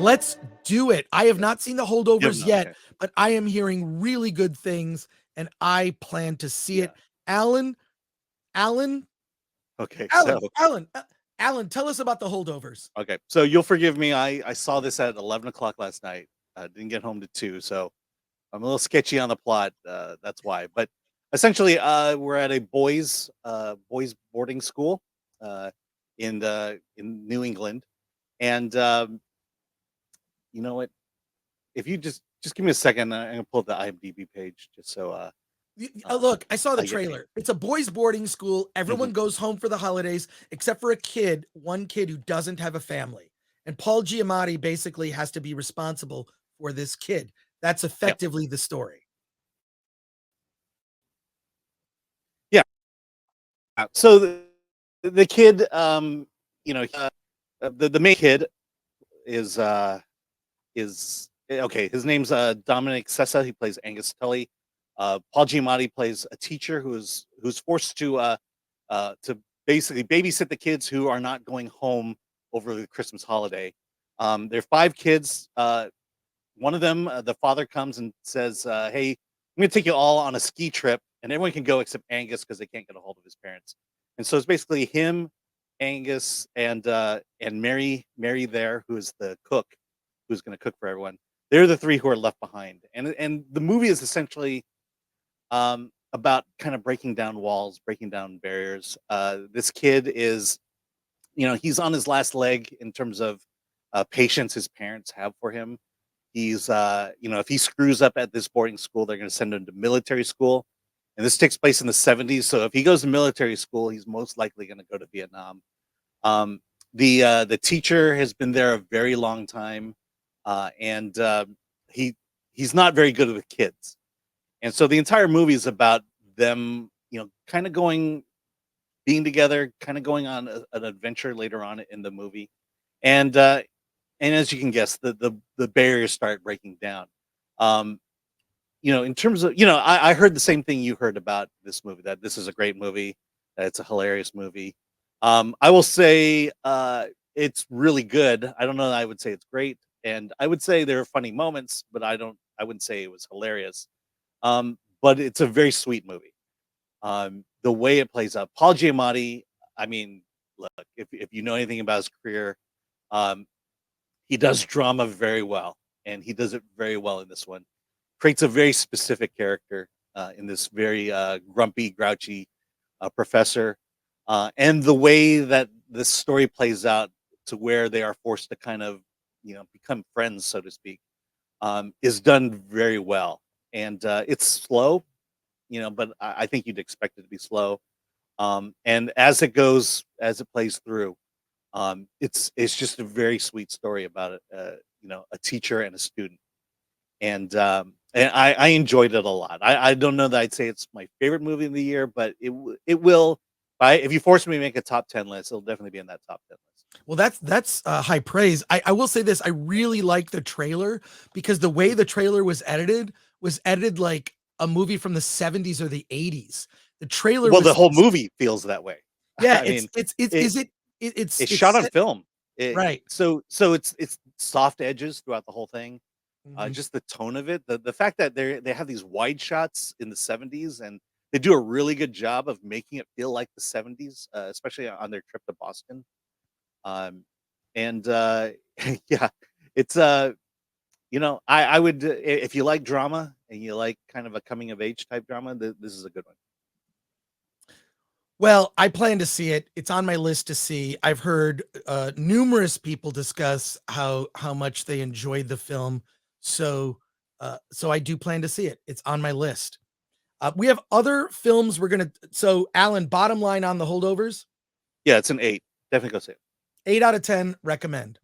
Let's do it. I have not seen the Holdovers yet, Okay. but I am hearing really good things, and I plan to see Yeah. it. Alan, Alan, Okay. Alan, So Alan, Alan, tell us about the Holdovers. okay. So you'll forgive me. I saw this at 11 o'clock last night. Didn't get home to 2, so I'm a little sketchy on the plot. That's why. But essentially, we're at a boys boarding school in New England, and you know what? If you just give me a second, I'm gonna pull up the IMDb page just so Look, I saw the I get trailer. It's a boys' boarding school. Everyone Mhm. goes home for the holidays except for one kid who doesn't have a family. And Paul Giamatti basically has to be responsible for this kid. That's Yeah, effectively the story. yeah. So the kid, the main kid is okay. His name's Dominic Sessa. He plays Angus Tully. Paul Giamatti plays a teacher who's forced to basically babysit the kids who are not going home over the Christmas holiday. There are 5 kids. One of them, the father comes and says, "Hey, I'm going to take you all on a ski trip, and everyone can go except Angus because they can't get a hold of his parents." And so it's basically him, Angus, and Mary there, who is the cook, who's going to cook for everyone. They're the 3 who are left behind, and the movie is essentially about kind of breaking down walls, breaking down barriers. This kid is, he's on his last leg in terms of patience his parents have for him. He's, if he screws up at this boarding school, they're going to send him to military school. And this takes place in the 70s. So if he goes to military school, he's most likely going to go to Vietnam. Um, the teacher has been there a very long time, and he he's not very good with kids. And so the entire movie is about them, kind of being together, kind of going on an adventure later on in the movie. And and as you can guess, the barriers start breaking down. Um, in terms of, I heard the same thing you heard about this movie, that this is a great movie, that it's a hilarious movie. I will say it's really good. I don't know that I would say it's great, and I would say there are funny moments, but I wouldn't say it was hilarious. But it's a very sweet movie. The way it plays out, Paul Giamatti. I mean, look, if you know anything about his career, um, he does drama very well, and he does it very well in this one. Creates a very specific character in this very grumpy, grouchy professor, and the way that this story plays out to where they are forced to kind of, become friends, so to speak, is done very well. And it's slow, but I think you'd expect it to be slow. And as it plays through, it's just a very sweet story about it, a teacher and a student, and I enjoyed it a lot. I don't know that I'd say it's my favorite movie of the year, but it will. If you force me to make a top 10 list, it'll definitely be in that top 10 list. Well, that's high praise. I will say this: I really like the trailer because the way the trailer was edited like a movie from the 70s or the 80s. The trailer Well, the was whole movie feels that way. yeah. I mean, It's it is it it's it's shot on set film. right. So it's soft edges throughout the whole thing. Mhm. Just the tone of it, the fact that they have these wide shots in the 70s, and they do a really good job of making it feel like the 70s, especially on their trip to Boston. Um, and yeah, it's I would, if you like drama and you like kind of a coming of age type drama, this is a good one. Well, I plan to see it. It's on my list to see. I've heard numerous people discuss how much they enjoyed the film, so so I do plan to see it. It's on my list. We have other films we're gonna. So, Alan, bottom line on the Holdovers, Yeah, it's an 8. Definitely go see it. 8 out of 10. Recommend.